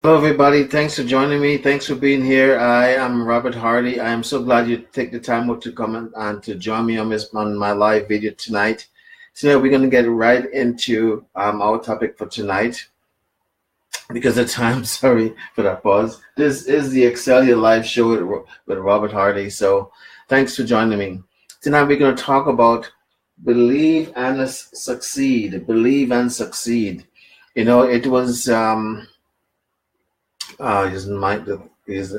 Hello, everybody. Thanks for joining me. Thanks for being here. I am Robert Hardy. I am so glad you take the time out to come and to join me on my live video tonight. So we're going to get right into our topic for tonight because of time. Sorry for that pause. This is the Excel Your Live show with Robert Hardy. So thanks for joining me. Tonight we're going to talk about believe and succeed. Believe and succeed. You know, it was his mind is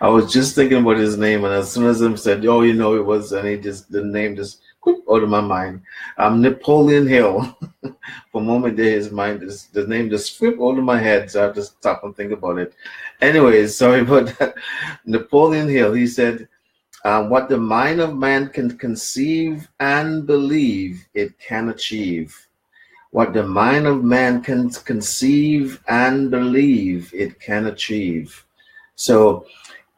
I was just thinking about his name, and as soon as him said, "Oh, you know, it was," and he just the name just quick out of my mind. Napoleon Hill. For a moment there, his mind just the name just flipped out of my head, so I have to stop and think about it. Anyways, sorry about that. Napoleon Hill. He said, "What the mind of man can conceive and believe, it can achieve." What the mind of man can conceive and believe, it can achieve. So,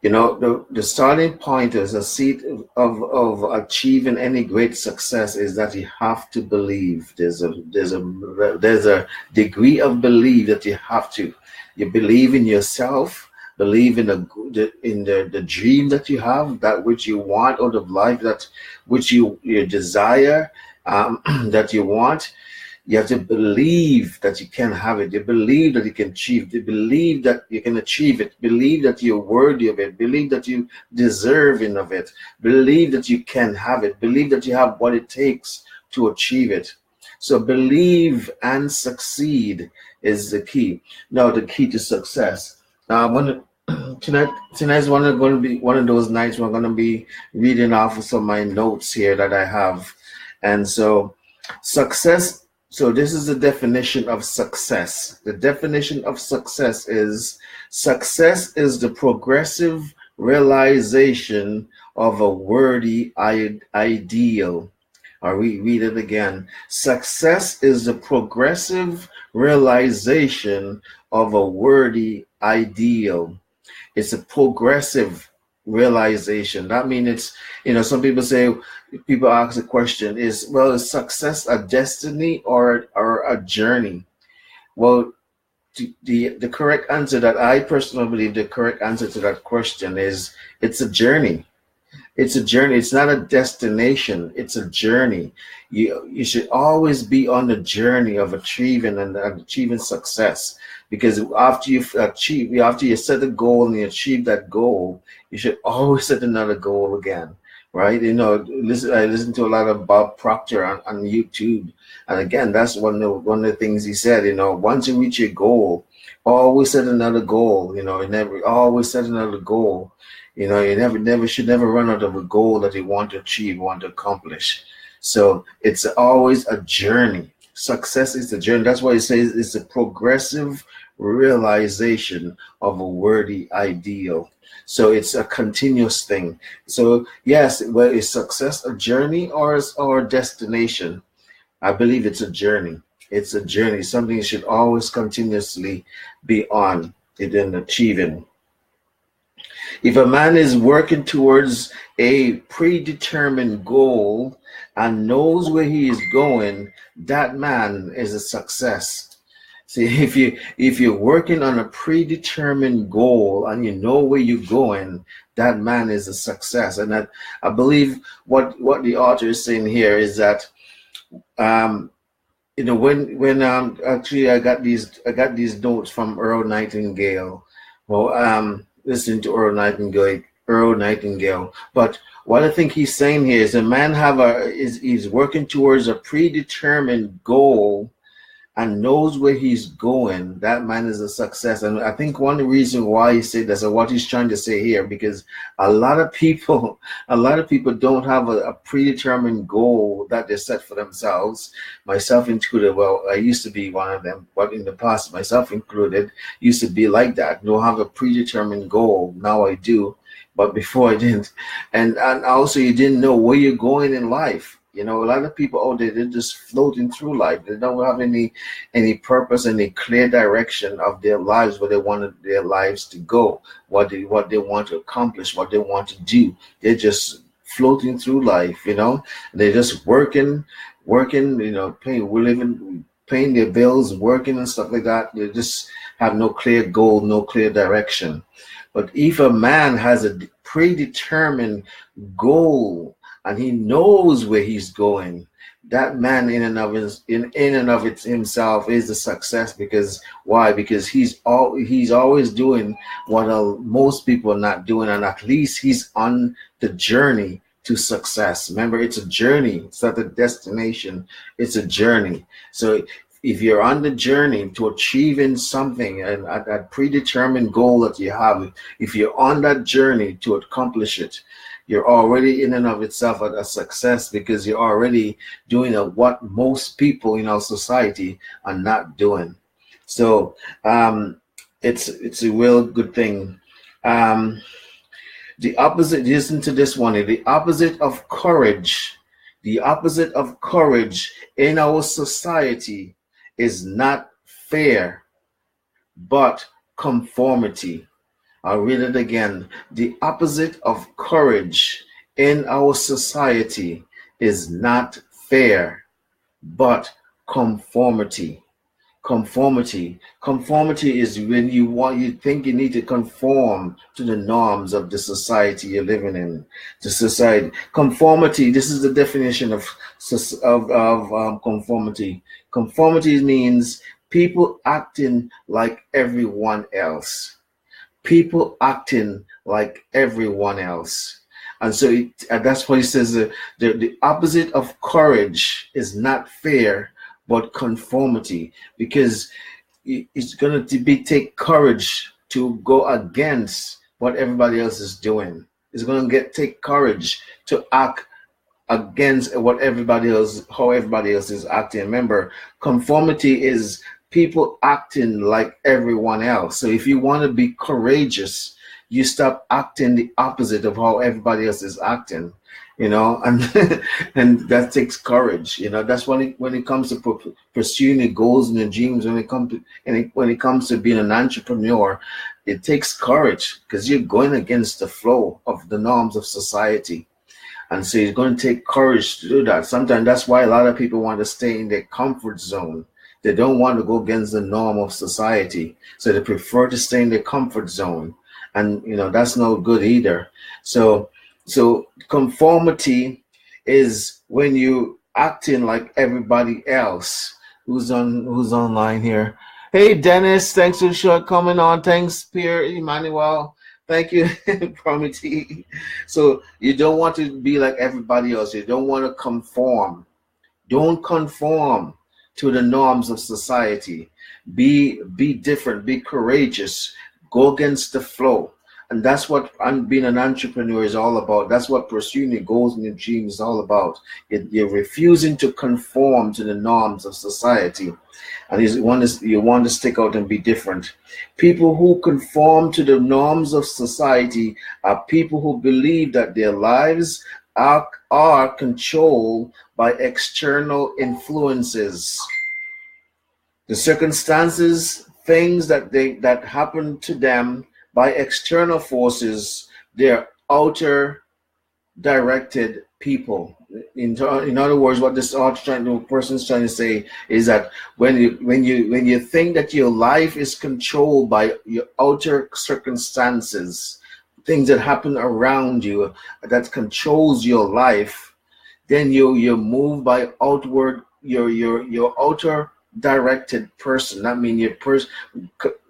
you know, the starting point is a seat of achieving any great success is that you have to believe. There's a degree of belief that you have to. You believe in yourself, believe in the dream that you have, that which you want out of life, that which you desire, that you want. You have to believe that you can have it. You believe that you can achieve. You believe that you can achieve it. Believe that you're worthy of it. Believe that you deserve of it. Believe that you can have it. Believe that you have what it takes to achieve it. So believe and succeed is the key. Now, the key to success. Tonight's going to be one of those nights we're going to be reading off of some of my notes here that I have, and so success. So this is the definition of success. The definition of success is the progressive realization of a worthy ideal. Or we read it again. Success is the progressive realization of a worthy ideal. It's a progressive realization. That means it's, some people say, people ask the question is success a destiny or a journey? Well, the correct answer that I personally believe the correct answer to that question is it's a journey. It's a journey. It's not a destination. It's a journey. You should always be on the journey of achieving and achieving success, because after you set a goal and you achieve that goal, you should always set another goal again, right? I listen to a lot of Bob Proctor on YouTube, and again, that's one of the things he said. Once you reach your goal, always set another goal. Never always set another goal. You should never run out of a goal that you want to achieve, want to accomplish. So it's always a journey. Success is a journey. That's why it says it's a progressive realization of a worthy ideal. So it's a continuous thing. So yes, well, is success a journey or a destination? I believe it's a journey. It's a journey, something you should always continuously be on it and achieving. If a man is working towards a predetermined goal and knows where he is going, that man is a success. See, if you're working on a predetermined goal and you know where you're going, that man is a success. And that, I believe what the author is saying here is that when actually I got these notes from Earl Nightingale. Well, listening to Earl Nightingale. But what I think he's saying here is a man he's working towards a predetermined goal and knows where he's going. That man is a success. And I think one reason why he said that, or what he's trying to say here, because a lot of people don't have a predetermined goal that they set for themselves, myself included. Well, I used to be one of them, but in the past, myself included, used to be like that. Don't have a predetermined goal. Now I do, but before I didn't. And also you didn't know where you're going in life. A lot of people out there, they're just floating through life. They don't have any purpose, any clear direction of their lives, where they want their lives to go, what they want to accomplish, what they want to do. They're just floating through life, They're just working, paying their bills, working and stuff like that. They're just have no clear goal, no clear direction. But if a man has a predetermined goal and he knows where he's going, that man in and of himself is a success. Because why? Because he's always doing what most people are not doing, and at least he's on the journey to success. Remember, it's a journey. It's not a destination. It's a journey. So if you're on the journey to achieving something and that predetermined goal that you have, if you're on that journey to accomplish it, you're already in and of itself a success, because you're already doing what most people in our society are not doing. So it's a real good thing. The opposite, listen to this one, the opposite of courage in our society is not fear, but conformity. I'll read it again. The opposite of courage in our society is not fear, but conformity. Conformity is when you think you need to conform to the norms of the society you're living in. The society conformity. This is the definition of conformity. Conformity means people acting like everyone else. People acting like everyone else. And so that's why he says the opposite of courage is not fear, but conformity, because it's going to take courage to go against what everybody else is doing. It's going to take courage to act against how everybody else is acting. Remember, conformity is people acting like everyone else. So if you want to be courageous, you stop acting the opposite of how everybody else is acting, and and that takes courage. That's when it comes to pursuing the goals and the dreams, when it comes to being an entrepreneur, it takes courage, because you're going against the flow of the norms of society. And so it's going to take courage to do that. Sometimes that's why a lot of people want to stay in their comfort zone. They don't want to go against the norm of society. So they prefer to stay in their comfort zone. And, that's no good either. So conformity is when you acting like everybody else. Who's online here? Hey, Dennis, thanks for coming on. Thanks, Pierre, Emmanuel. Thank you, Promity. So you don't want to be like everybody else. You don't want to conform. Don't conform to the norms of society. Be different. Be courageous. Go against the flow. And that's what being an entrepreneur is all about. That's what pursuing your goals and your dreams is all about. You're refusing to conform to the norms of society. And you want to stick out and be different. People who conform to the norms of society are people who believe that their lives are controlled by external influences. The circumstances, things that happen to them by external forces, they're outer directed people. In other words, what this person's trying to say is that when you think that your life is controlled by your outer circumstances, things that happen around you that controls your life, then you're moved by outward, your outer directed person. That means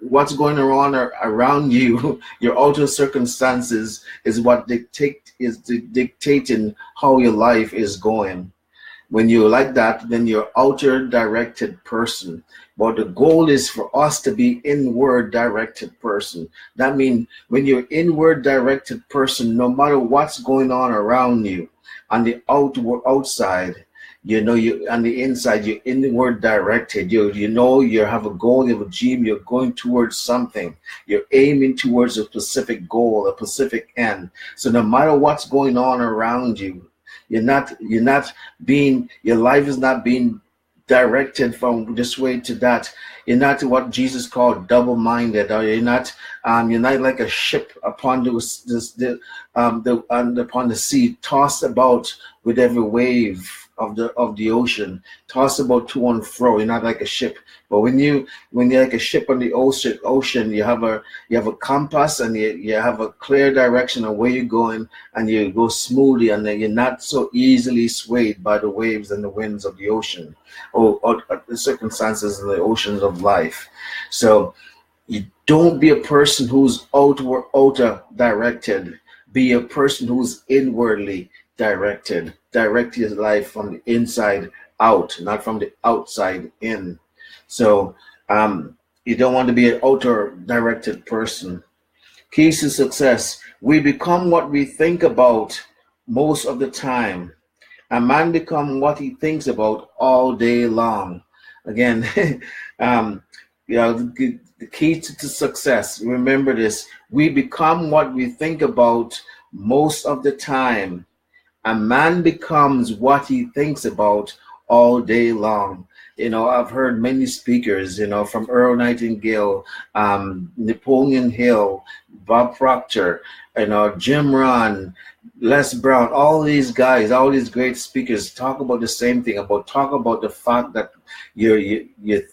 what's going on around you, your outer circumstances is what dictating how your life is going. When you're like that, then you're outer directed person. But the goal is for us to be inward directed person. That means when you're inward directed person, no matter what's going on around you, on the outside, you on the inside, you're inward directed. You have a goal, you have a dream, you're going towards something. You're aiming towards a specific goal, a specific end. So no matter what's going on around you, your life is not being directed from this way to that. You're not what Jesus called double-minded, or you're not like a ship upon upon the sea, tossed about with every wave of the ocean, tossed about to and fro. You're not like a ship. But when you're like a ship on the ocean, you have a compass, and you have a clear direction of where you're going, and you go smoothly, and then you're not so easily swayed by the waves and the winds of the ocean, or the circumstances in the oceans of life. So you don't be a person who's outer directed. Be a person who's inwardly directed. Direct your life from the inside out, not from the outside in. So you don't want to be an outer directed person. Keys to success. We become what we think about most of the time. A man becomes what he thinks about all day long. Again, the key to success, remember this, we become what we think about most of the time. A man becomes what he thinks about all day long. I've heard many speakers, from Earl Nightingale, Napoleon Hill, Bob Proctor, Jim Rohn, Les Brown, all these guys, all these great speakers talk about the same thing, talk about the fact that you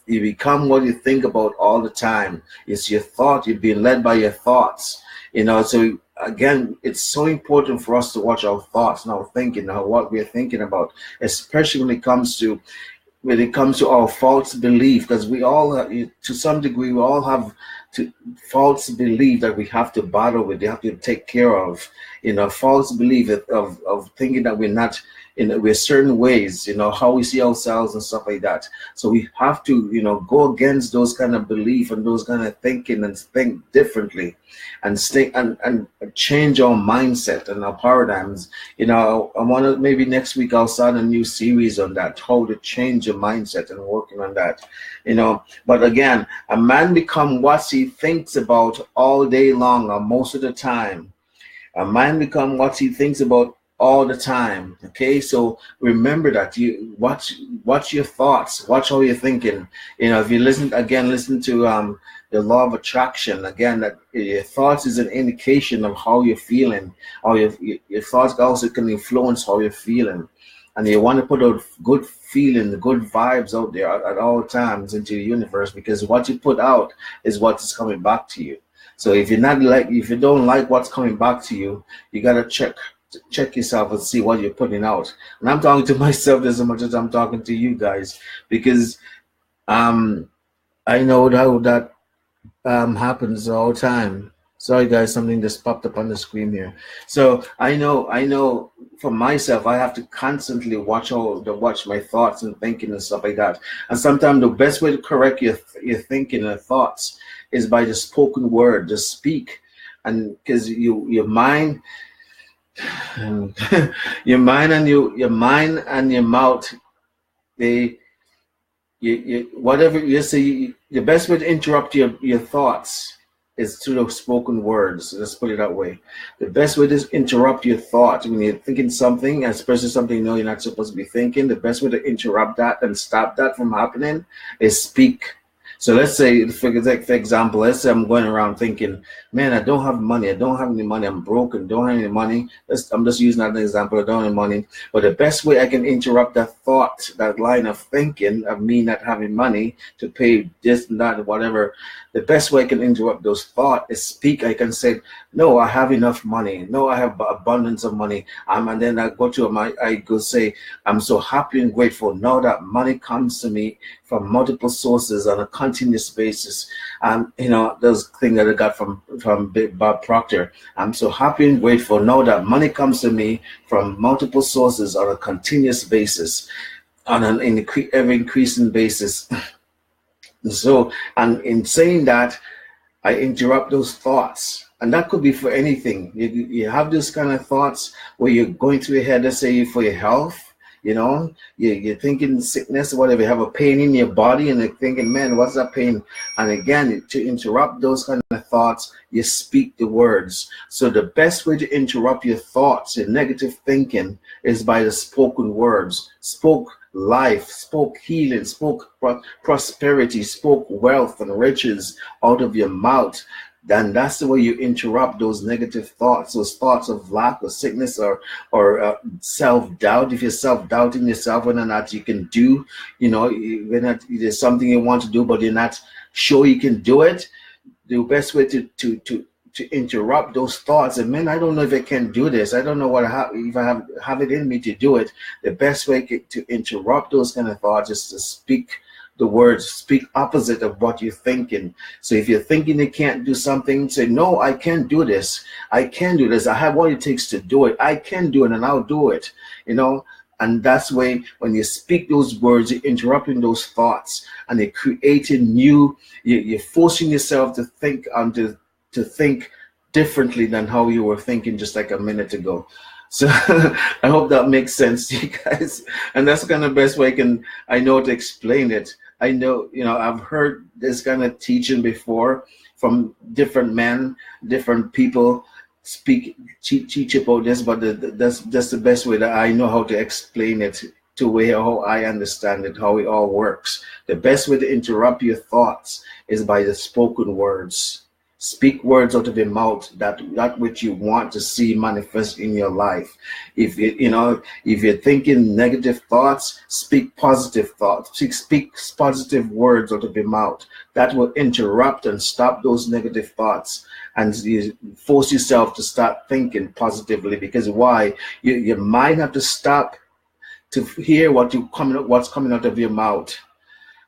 become what you think about all the time. It's your thought. You're being led by your thoughts. So again, it's so important for us to watch our thoughts and our thinking, what we're thinking about, especially when it comes to our false belief, because we all, to some degree, we all have false belief that we have to battle with, they have to take care of, false belief of thinking that we're not, we're certain ways, how we see ourselves and stuff like that. So we have to, go against those kind of belief and those kind of thinking, and think differently, and stay and change our mindset and our paradigms. I want to, maybe next week I'll start a new series on that, how to change your mindset, and working on that. But again, a man becomes what he thinks about all day long, or most of the time. A man becomes what he thinks about all the time. Okay, so remember that you watch your thoughts, watch how you're thinking. If you listen to the law of attraction, again, that your thoughts is an indication of how you're feeling, or your thoughts also can influence how you're feeling. And you want to put out good feeling, the good vibes out there at all times into the universe, because what you put out is what is coming back to you. So if you don't like what's coming back to you, you gotta check yourself and see what you're putting out. And I'm talking to myself as much as I'm talking to you guys, because I know how that happens all the time. Sorry guys, something just popped up on the screen here. So I know for myself, I have to constantly watch my thoughts and thinking and stuff like that. And sometimes the best way to correct your thinking and thoughts is by the spoken word. Just speak, and because your mind your mind and your mouth, whatever you say, the best way to interrupt your thoughts is through the spoken words. Let's put it that way. The best way to interrupt your thoughts when you're thinking something, especially something you're not supposed to be thinking, the best way to interrupt that and stop that from happening is speak. So let's say, for example, let's say I'm going around thinking, man, I don't have money. I don't have any money. I'm broken. Don't have any money. I'm just using that as an example. I don't have any money. But the best way I can interrupt that thought, that line of thinking of me not having money to pay this and that, whatever, the best way I can interrupt those thoughts is speak. I can say, no, I have enough money. No, I have abundance of money. And then I go say, I'm so happy and grateful now that money comes to me from multiple sources on a continuous basis. And those things that I got from Bob Proctor. I'm so happy and grateful now that money comes to me from multiple sources on a continuous basis, on an ever increasing basis. So, and in saying that, I interrupt those thoughts. And that could be for anything. You have those kind of thoughts where you're going through your head, let's say for your health, you're thinking sickness or whatever, you have a pain in your body and you're thinking, man, what's that pain? And again, to interrupt those kind of thoughts, you speak the words. So the best way to interrupt your thoughts, your negative thinking, is by the spoken words. Spoke life, spoke healing, spoke prosperity, spoke wealth and riches out of your mouth. then that's the way you interrupt those negative thoughts, those thoughts of lack or sickness or self-doubt. If you're self-doubting yourself whether or not you can do, when there's something you want to do but you're not sure you can do it, the best way to interrupt those thoughts, and man, I don't know if I can do this, I don't know if I have it in me to do it. The best way to interrupt those kind of thoughts is to speak the words, speak opposite of what you're thinking. So if you're thinking you can't do something, say, no, I can do this. I can do this. I have what it takes to do it. I can do it, and I'll do it. And that's way when you speak those words, you're interrupting those thoughts, and you're creating new. You're forcing yourself to think to think differently than how you were thinking just like a minute ago. So I hope that makes sense to you guys. And that's kind of the best way I know to explain it. I know, I've heard this kind of teaching before from different men, different people teach about this, but that's the best way that I know how to explain it to how I understand it, how it all works. The best way to interrupt your thoughts is by the spoken words. Speak words out of your mouth that which you want to see manifest in your life. If you're thinking negative thoughts, speak positive thoughts. Speak positive words out of your mouth. That will interrupt and stop those negative thoughts, and you force yourself to start thinking positively. Because why? Your mind have to stop to hear what's coming out of your mouth.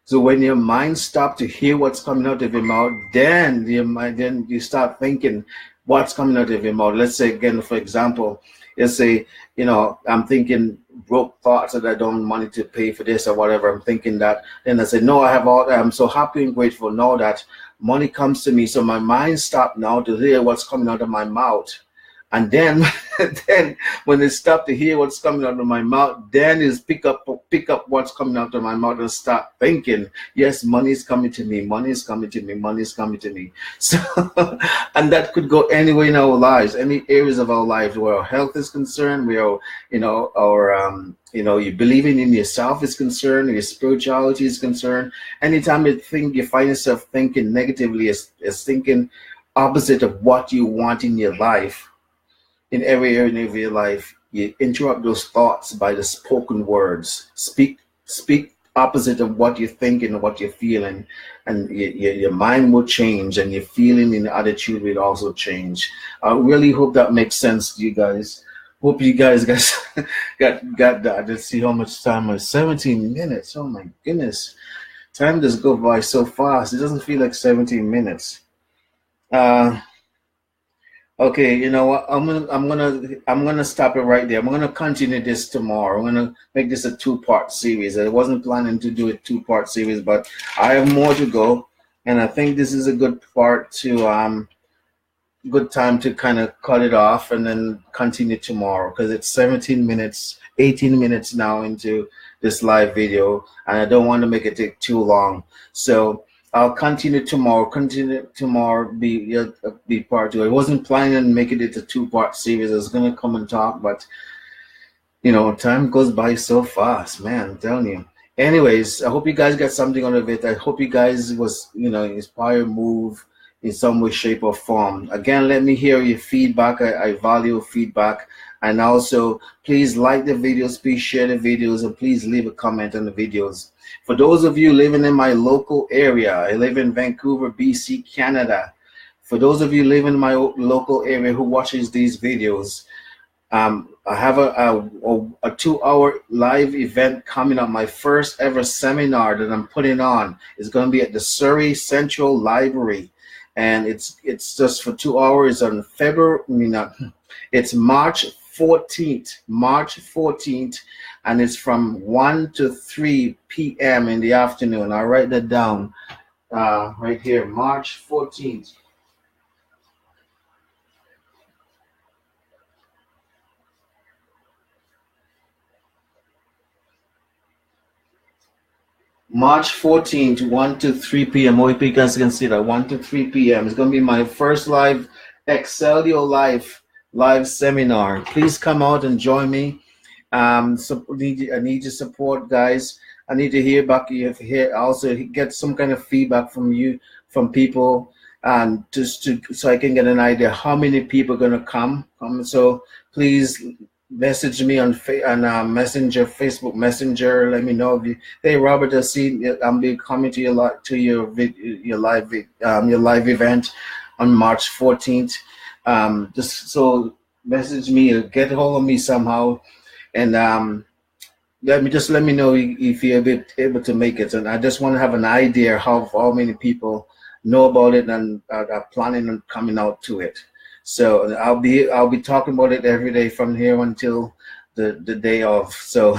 So when your mind stops to hear what's coming out of your mouth, then you start thinking what's coming out of your mouth. Let's say again, for example, let's say, I'm thinking broke thoughts that I don't have money to pay for this or whatever. I'm thinking that. Then I say, no, I'm so happy and grateful now that money comes to me. So my mind stopped now to hear what's coming out of my mouth. And then, when they stop to hear what's coming out of my mouth, then is pick up what's coming out of my mouth and start thinking, yes, money is coming to me, money is coming to me, money is coming to me. So, and that could go anywhere in our lives, any areas of our lives where our health is concerned, where you believing in yourself is concerned, your spirituality is concerned. Anytime you find yourself thinking negatively, is thinking opposite of what you want in your life. In every area of your life, you interrupt those thoughts by the spoken words. Speak opposite of what you're thinking or what you're feeling, and your mind will change, and your feeling and attitude will also change. I really hope that makes sense to you guys. Hope you guys got that. Let's see how much time is. 17 minutes. Oh my goodness, time just go by so fast. It doesn't feel like 17 minutes. Okay, you know what? I'm gonna stop it right there. I'm gonna continue this tomorrow. I'm gonna make this a 2-part series. I wasn't planning to do a 2-part series, but I have more to go, and I think this is a good time to kind of cut it off and then continue tomorrow, because it's 17 minutes, 18 minutes now into this live video, and I don't want to make it take too long. So I'll continue tomorrow. Be part 2. I wasn't planning on making it a 2-part series. I was gonna come and talk, but time goes by so fast, man. I'm telling you. Anyways, I hope you guys got something out of it. I hope you guys was inspired, move in some way, shape, or form. Again, let me hear your feedback. I value feedback. And also, please like the videos, please share the videos, and please leave a comment on the videos. For those of you living in my local area, I live in Vancouver, BC, Canada. For those of you living in my local area who watches these videos, I have a 2-hour live event coming up. My first ever seminar that I'm putting on is going to be at the Surrey Central Library. And it's just for 2 hours on it's March 14th, and it's from 1 to 3 p.m. in the afternoon. I'll write that down right here, March 14th. March 14th, 1 to 3 p.m. Hope you guys can see that, 1 to 3 p.m. It's going to be my first live Excel Your Life live seminar. Please come out and join me. I need your support, guys. I need to hear back. Also get some kind of feedback from you, from people. and just to so I can get an idea how many people are gonna come. So please message me on Messenger, Facebook Messenger. Let me know if you. Hey Robert, I see I'm be coming to your live event on March 14th. Just so message me or get hold of me somehow, and let me know if you're able to make it. And I just want to have an idea how many people know about it and are planning on coming out to it. So I'll be talking about it every day from here until the day of. So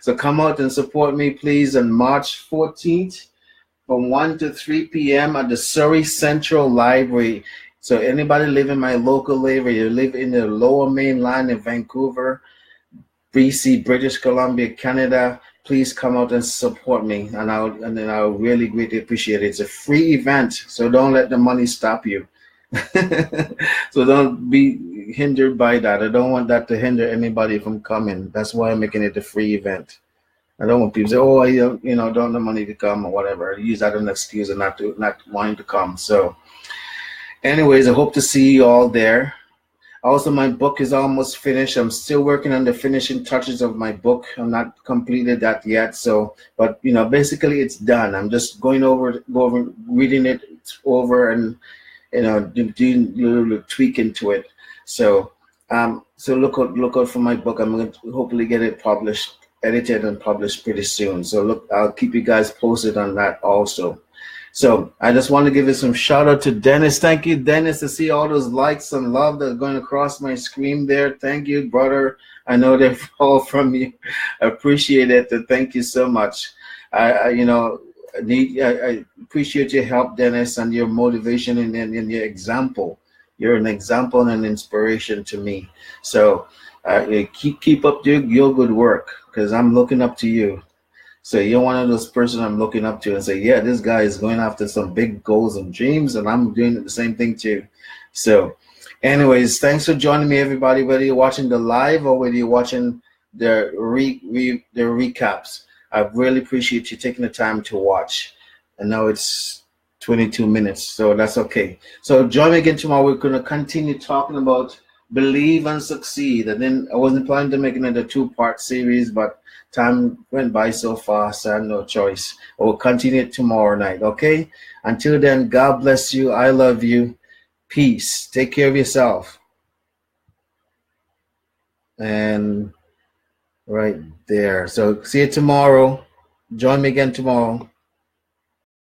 so come out and support me, please, on March 14th from 1 to 3 p.m. at the Surrey Central Library. So anybody live in my local area, you live in the Lower Mainland in Vancouver, BC, British Columbia, Canada, please come out and support me, and I'll really greatly appreciate it. It's a free event, so don't let the money stop you. So don't be hindered by that. I don't want that to hinder anybody from coming. That's why I'm making it a free event. I don't want people to say, "Oh, don't have the money to come or whatever." Use that as an excuse and not wanting to come. So, anyways, I hope to see you all there. Also, my book is almost finished. I'm still working on the finishing touches of my book. I'm not completed that yet. So, but basically it's done. I'm just going over, reading it over, and doing a little tweak into it. So, so look out for my book. I'm going to hopefully get it published, edited, and published pretty soon. So look, I'll keep you guys posted on that also. So I just want to give you some shout out to Dennis. Thank you, Dennis, to see all those likes and love that's going across my screen there. Thank you, brother. I know they're all from you. I appreciate it. Thank you so much. I appreciate your help, Dennis, and your motivation and your example. You're an example and an inspiration to me. So keep up your good work, because I'm looking up to you. So you're one of those person I'm looking up to and say, yeah, this guy is going after some big goals and dreams, and I'm doing the same thing too. So anyways, thanks for joining me, everybody, whether you're watching the live or whether you're watching the recaps. I really appreciate you taking the time to watch. And now it's 22 minutes, so that's okay. So join me again tomorrow. We're going to continue talking about believe and succeed. And then I wasn't planning to make another 2-part series, but time went by so fast, I had no choice. I will continue it tomorrow night, okay? Until then, God bless you. I love you. Peace. Take care of yourself. And right there. So see you tomorrow. Join me again tomorrow.